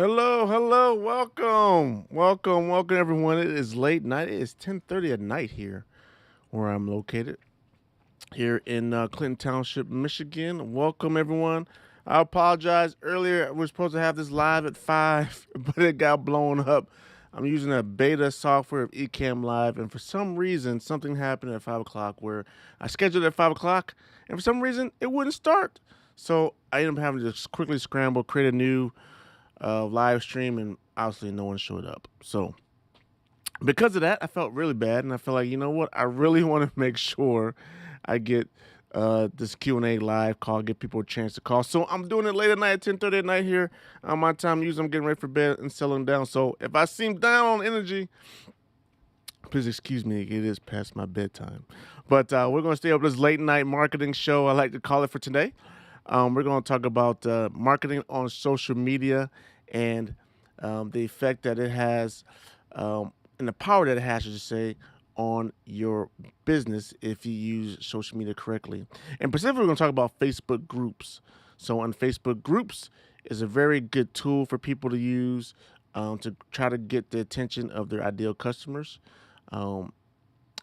Hello, hello, welcome everyone. It is late night. It is 10:30 at night here where I'm located here in Clinton Township, Michigan. Welcome everyone. I apologize earlier. We are supposed to have this live at 5, but it got blown up. I'm using a beta software of Ecamm Live, and for some reason, something happened at 5 o'clock where I scheduled it at 5 o'clock, and for some reason, it wouldn't start. So I ended up having to just quickly scramble, create a new live stream, and obviously no one showed up. So because of that, I felt really bad, and I felt like, you know what, I really want to make sure I get this Q&A live call, give people a chance to call. So I'm doing it late at night at 10:30 at night here on my time. Usually I'm getting ready for bed and settling down. So if I seem down on energy, please excuse me. It is past my bedtime. But we're going to stay up this late night marketing show, I like to call it, for today. We're going to talk about marketing on social media and the effect that it has and the power that it has, I should say, on your business if you use social media correctly. And specifically, we're going to talk about Facebook groups. So, on Facebook groups is a very good tool for people to use to try to get the attention of their ideal customers, um,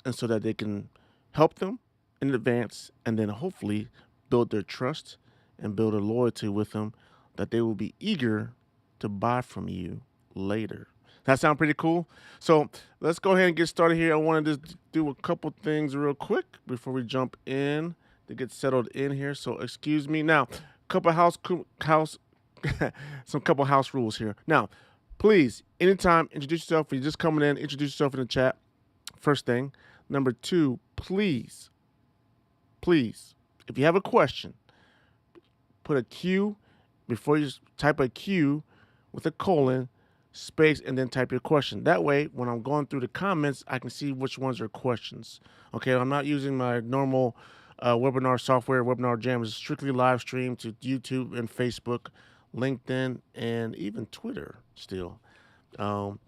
and so that they can help them in advance and then hopefully build their trust and build a loyalty with them that they will be eager to buy from you later. That sound pretty cool? So let's go ahead and get started here. I want to just do a couple things real quick before we jump in to get settled in here. So excuse me. Now, couple house some couple house rules here. Now, please, anytime, introduce yourself. If you're just coming in, introduce yourself in the chat. First thing. Number two, please, if you have a question, put a Q before you type a Q with a colon, space, and then type your question. That way, when I'm going through the comments, I can see which ones are questions. Okay, I'm not using my normal webinar software. Webinar Jam is strictly live stream to YouTube and Facebook, LinkedIn, and even Twitter still. Um,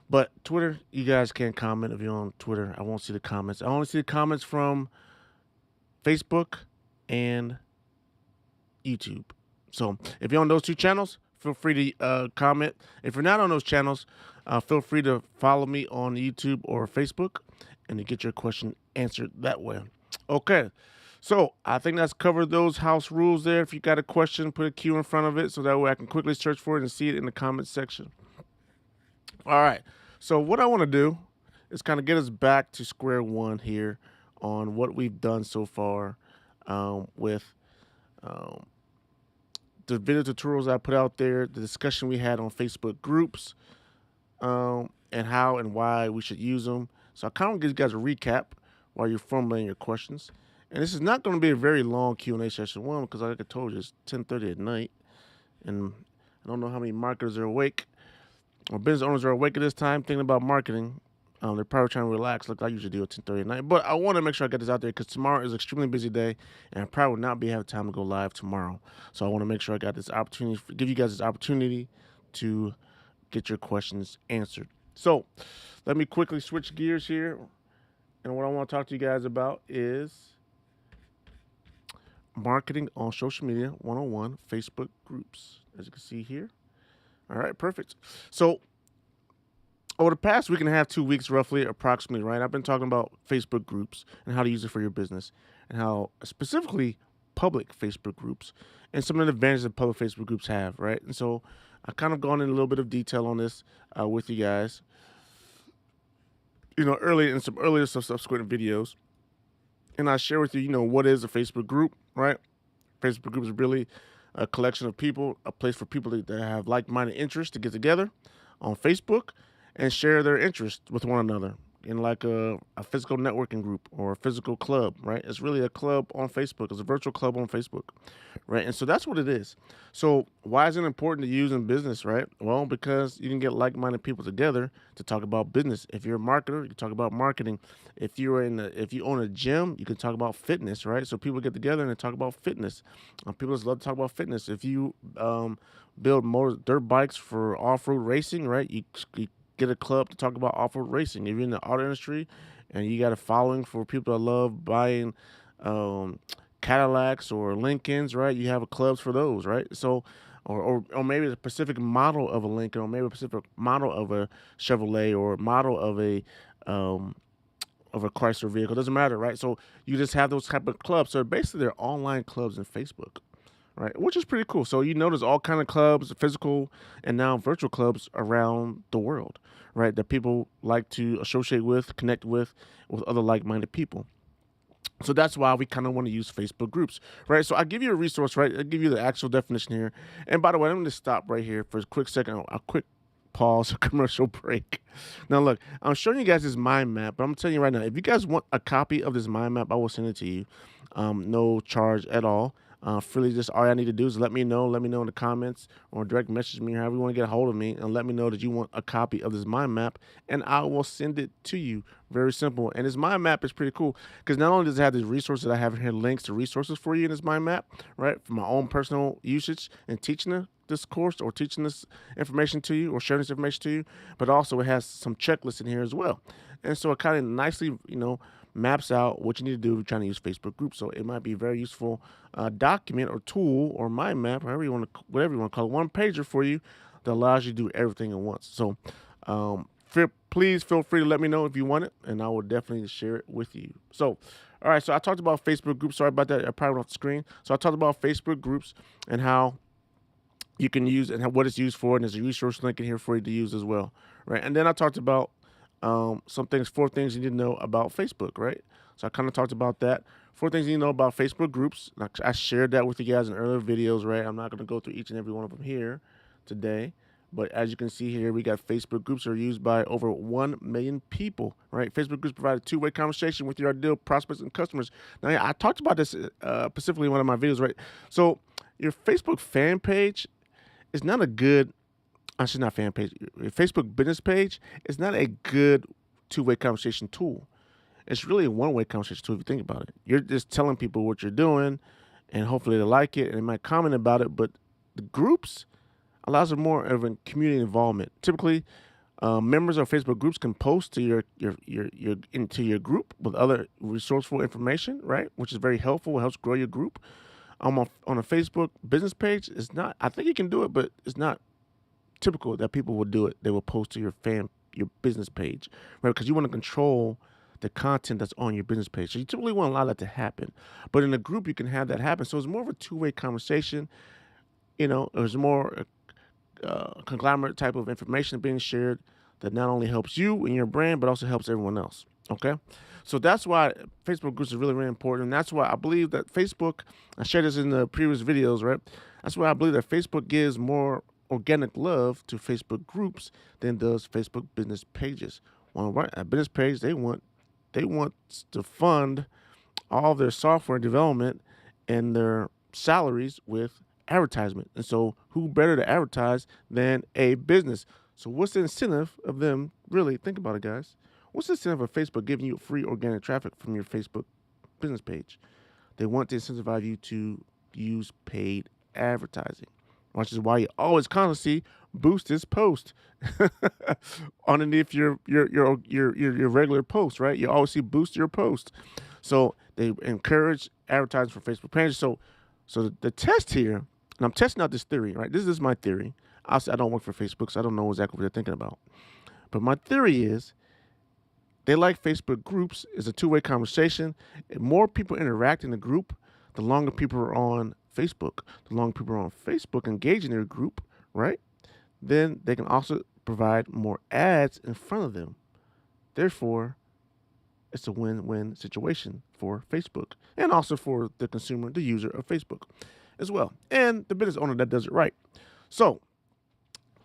but Twitter, you guys can't comment if you're on Twitter. I won't see the comments. I only see the comments from Facebook and YouTube. So if you're on those two channels, feel free to comment. If you're not on those channels, feel free to follow me on YouTube or Facebook and to get your question answered that way. Okay. So I think that's covered those house rules there. If you got a question, put a Q in front of it so that way I can quickly search for it and see it in the comments section. All right. So what I want to do is kind of get us back to square one here on what we've done so far with um, the video tutorials I put out there, the discussion we had on Facebook groups, and how and why we should use them. So I kind of give you guys a recap while you're formulating your questions. And this is not going to be a very long Q&A session, one, because like I told you, it's 10:30 at night, and I don't know how many marketers are awake or business owners are awake at this time thinking about marketing. They're probably trying to relax like I usually do at 10:30 at night. But I want to make sure I get this out there because tomorrow is an extremely busy day, and I probably will not be having time to go live tomorrow. So I want to make sure I got this opportunity, give you guys this opportunity to get your questions answered. So let me quickly switch gears here. And what I want to talk to you guys about is marketing on social media 101 Facebook groups, as you can see here. All right, perfect. So over the past week and a half, 2 weeks, roughly, approximately, right? I've been talking about Facebook groups and how to use it for your business, and how specifically public Facebook groups and some of the advantages that public Facebook groups have, right? And so I've kind of gone in a little bit of detail on this with you guys, early in some earlier subsequent videos, and I share with you, what is a Facebook group, right? Facebook group is really a collection of people, a place for people that have like-minded interests to get together on Facebook and share their interests with one another in like a physical networking group or a physical club, right? It's really a club on Facebook. It's a virtual club on Facebook, right? And so that's what it is. So why is it important to use in business, right? Well, because you can get like-minded people together to talk about business. If you're a marketer, you can talk about marketing. If you own a gym, you can talk about fitness, right? So people get together and they talk about fitness. People just love to talk about fitness. If you build dirt bikes for off-road racing, right? You get a club to talk about off-road racing. If you're in the auto industry and you got a following for people that love buying Cadillacs or Lincolns, right? You have clubs for those, right? So or maybe a specific model of a Lincoln, or maybe a specific model of a Chevrolet, or model um, of a Chrysler vehicle. It doesn't matter, right? So you just have those type of clubs. So basically, they're online clubs in Facebook, right? Which is pretty cool. So you notice all kind of clubs, physical and now virtual clubs around the world, right? That people like to associate with, connect with other like-minded people. So that's why we kind of want to use Facebook groups, right? So I give you a resource, right? I give you the actual definition here. And by the way, I'm going to stop right here for a quick second, a quick pause, a commercial break. Now, look, I'm showing you guys this mind map, but I'm telling you right now, if you guys want a copy of this mind map, I will send it to you. No charge at all. Freely, just all I need to do is let me know. Let me know in the comments or direct message me, however you want to get a hold of me, and let me know that you want a copy of this mind map, and I will send it to you. Very simple. And this mind map is pretty cool because not only does it have these resources, I have here links to resources for you in this mind map, right, for my own personal usage and teaching this course or teaching this information to you or sharing this information to you, but also it has some checklists in here as well. And so it kind of nicely, maps out what you need to do if you're trying to use Facebook groups. So it might be a very useful document or tool or mind map, whatever you want to call it, one pager for you that allows you to do everything at once. So please feel free to let me know if you want it, and I will definitely share it with you. So, all right, so I talked about Facebook groups. Sorry about that. I probably went off the screen. So I talked about Facebook groups and how you can use and what it's used for, and there's a resource link in here for you to use as well, right? And then I talked about four things you need to know about Facebook, right? So I kind of talked about that. Four things you need to know about Facebook groups. I shared that with you guys in earlier videos, right? I'm not going to go through each and every one of them here today. But as you can see here, we got Facebook groups that are used by over 1 million people, right? Facebook groups provide a two-way conversation with your ideal prospects and customers. Now, yeah, I talked about this specifically in one of my videos, right? So your Facebook fan page is not a good, actually not fan page, your Facebook business page is not a good two-way conversation tool. It's really a one-way conversation tool if you think about it. You're just telling people what you're doing, and hopefully they like it, and they might comment about it, but the groups allows for more of a community involvement. Typically, members of Facebook groups can post to your into your group with other resourceful information, right? Which is very helpful. It helps grow your group. On a Facebook business page, it's not. I think you can do it, but it's not typical that people will do it. They will post to your business page, right? Because you want to control the content that's on your business page. So you typically want to allow that to happen. But in a group, you can have that happen. So it's more of a two-way conversation. There's more conglomerate type of information being shared that not only helps you and your brand, but also helps everyone else. Okay. So that's why Facebook groups are really, really important. And that's why I believe that Facebook, I shared this in the previous videos, right? That's why I believe that Facebook gives more organic love to Facebook groups than does Facebook business pages. Well, a business page, they want to fund all of their software development and their salaries with advertisement. And so who better to advertise than a business? So what's the incentive of them? Really think about it, guys. What's the incentive of Facebook giving you free organic traffic from your Facebook business page? They want to incentivize you to use paid advertising, which is why you always constantly see boost this post underneath your regular post, right? You always see boost your post. So they encourage advertising for Facebook pages. So the test here, and I'm testing out this theory, right? This is my theory. I don't work for Facebook, so I don't know exactly what they're thinking about. But my theory is they like Facebook groups. It's a two-way conversation. If more people interact in the group, the longer people are on Facebook. The longer people are on Facebook engaging their group, right? Then they can also provide more ads in front of them. Therefore, it's a win-win situation for Facebook and also for the consumer, the user of Facebook as well, and the business owner that does it right. So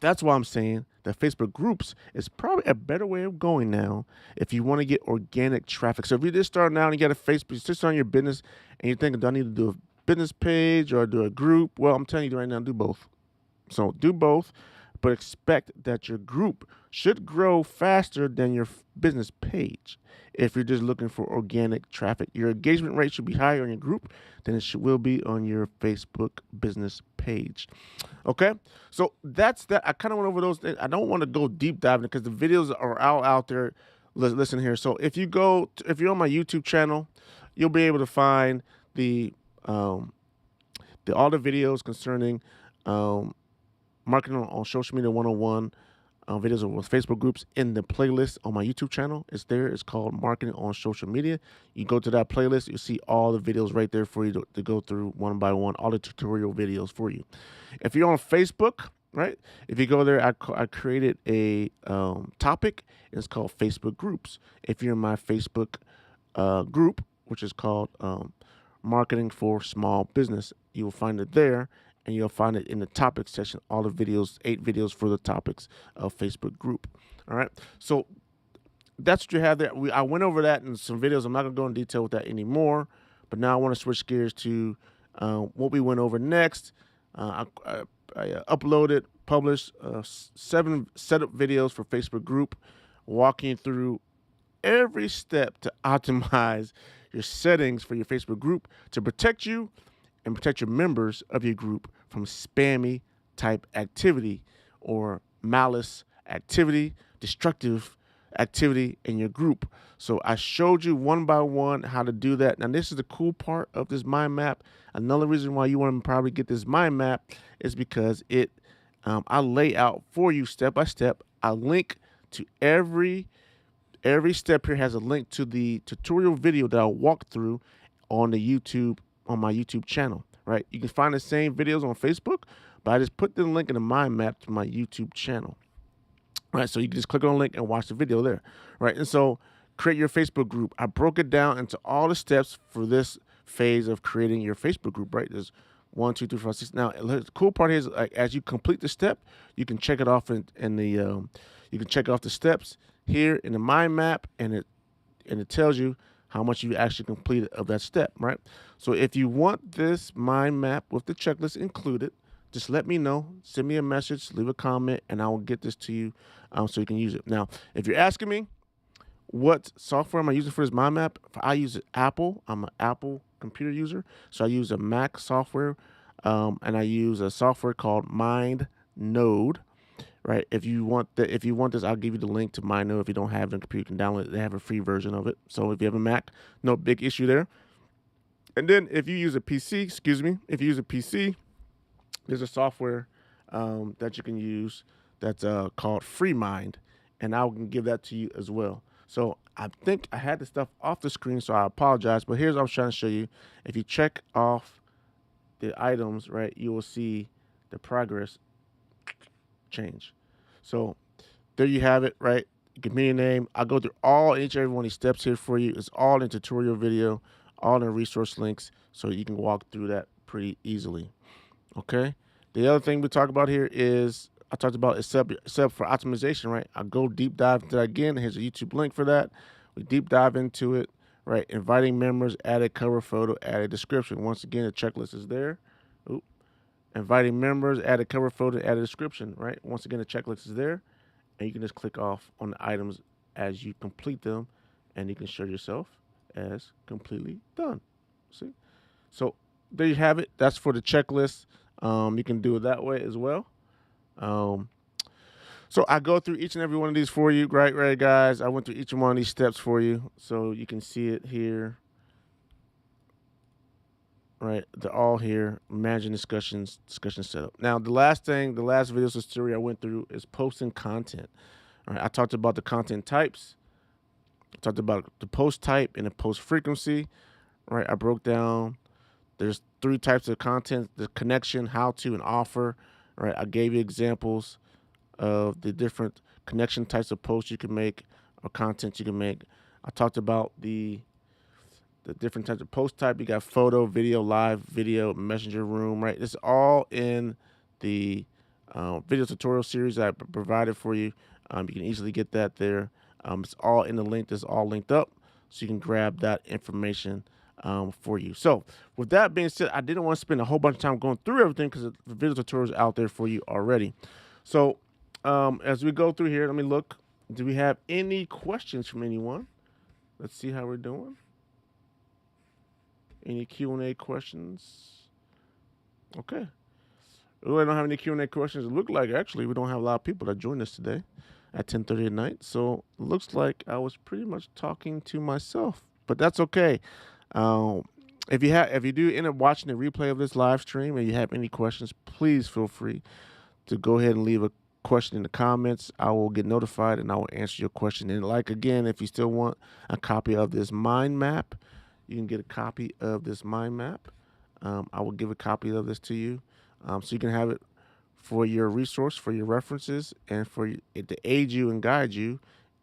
that's why I'm saying that Facebook groups is probably a better way of going now if you want to get organic traffic. So if you're just starting out and you got a Facebook, you're just starting your business and you're thinking, do I need to do a business page or do a group? Well, I'm telling you right now, do both. So do both, but expect that your group should grow faster than your business page. If you're just looking for organic traffic, your engagement rate should be higher on your group than it will be on your Facebook business page. Okay, so that's that. I kind of went over those things. I don't want to go deep diving because the videos are all out there. Listen here. So if you're on my YouTube channel, you'll be able to find all the videos concerning um, marketing on social media 101 videos with Facebook groups in the playlist on my YouTube channel. It's there. It's called Marketing on Social Media. You go to that playlist, you see all the videos right there for you to go through one by one, all the tutorial videos for you. If you're on Facebook, right? If you go there, I created a topic. It's called Facebook groups. If you're in my Facebook group, which is called Marketing for Small Business, you will find it there, and you'll find it in the topics section. All the videos, 8 videos for the topics of Facebook group. All right, so that's what you have there. I went over that in some videos. I'm not gonna go in detail with that anymore, but now I want to switch gears to what we went over next. I uploaded, published 7 setup videos for Facebook group, walking through every step to optimize your settings for your Facebook group to protect you and protect your members of your group from spammy type activity or malice activity, destructive activity in your group. So I showed you one by one how to do that. Now, this is the cool part of this mind map. Another reason why you want to probably get this mind map is because I lay out for you step by step. I link to every step here has a link to the tutorial video that I'll walk through on my YouTube channel, right? You can find the same videos on Facebook, but I just put the link in the mind map to my YouTube channel. Right, so you can just click on the link and watch the video there, right? And so create your Facebook group. I broke it down into all the steps for this phase of creating your Facebook group, right? There's 1, 2, 3, 4, 6. Now, the cool part is, like, as you complete the step, you can check it off in the you can check off the steps here in the mind map, and it tells you how much you actually completed of that step, right? So if you want this mind map with the checklist included, just let me know. Send me a message, leave a comment, and I will get this to you so you can use it. Now, if you're asking me what software am I using for this mind map, I use Apple. I'm an Apple computer user, so I use a Mac software, and I use a software called MindNode. Right. If you want this, I'll give you the link to MindNode. If you don't have it on computer, you can download it. They have a free version of it. So if you have a Mac, no big issue there. And then if you use a PC, there's a software that you can use that's called FreeMind, and I can give that to you as well. So I think I had the stuff off the screen, so I apologize. But here's what I was trying to show you. If you check off the items, right, you will see the progress change. So there you have it, right? Give me a name. I'll go through each and every one of these steps here for you. It's all in tutorial video, all in resource links, so you can walk through that pretty easily. Okay. The other thing we talk about here is I talked about is set for optimization, right? I'll go deep dive into that again. Here's a YouTube link for that. We deep dive into it, right? Inviting members, add a cover photo, add a description. Once again, the checklist is there. Inviting members, add a cover photo, add a description, right? Once again, the checklist is there, and you can just click off on the items as you complete them, and you can show yourself as completely done. See? So there you have it. That's for the checklist. You can do it that way as well. So I go through each and every one of these for you, right, guys? I went through each one of these steps for you, so you can see it here. Right, they're all here. Managing discussion setup. Now, the last video story I went through is posting content. All right, I talked about the content types. I talked about the post type and the post frequency. Right, I broke down. There's 3 types of content: the connection, how to, and offer. Right, I gave you examples of the different connection types of posts you can make or content you can make. I talked about the different types of post type. You got photo, video, live video, messenger room, right? It's all in the video tutorial series I provided for you. You can easily get that there. It's all in the link. It's all linked up, so you can grab that information for you. So with that being said, I didn't want to spend a whole bunch of time going through everything because the video tutorial is out there for you already. So as we go through here, let me look. Do we have any questions from anyone? Let's see how we're doing. Any Q&A questions? Okay. We really don't have any Q&A questions. It looked like, actually, we don't have a lot of people that joined us today at 10:30 at night. So it looks like I was pretty much talking to myself. But that's okay. If you do end up watching the replay of this live stream and you have any questions, please feel free to go ahead and leave a question in the comments. I will get notified and I will answer your question. And like again, if you still want a copy of this mind map, you can get a copy of this mind map. I will give a copy of this to you, so you can have it for your resource, for your references, and for it to aid you and guide you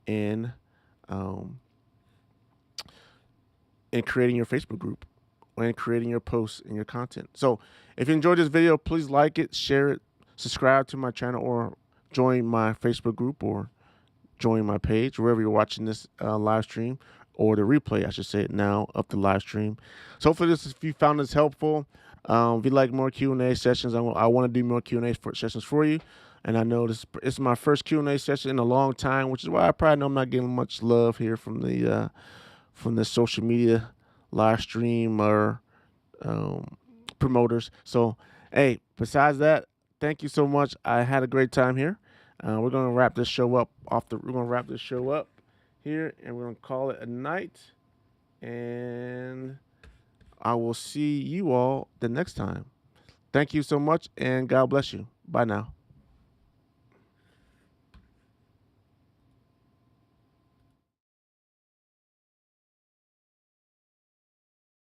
in um, in creating your Facebook group and creating your posts and your content. So if you enjoyed this video, please like it, share it, subscribe to my channel, or join my Facebook group, or join my page wherever you're watching this live stream, or the replay, I should say it now, of the live stream. So hopefully if you found this helpful, if you like more Q&A sessions, I want to do more Q&A sessions for you. And I know this is my first Q&A session in a long time, which is why I probably know I'm not getting much love here from the social media live stream or promoters. So, hey, besides that, thank you so much. I had a great time here. We're gonna wrap this show up We're gonna wrap this show up here, and we're gonna call it a night. And I will see you all the next time. Thank you so much, and God bless you. Bye now.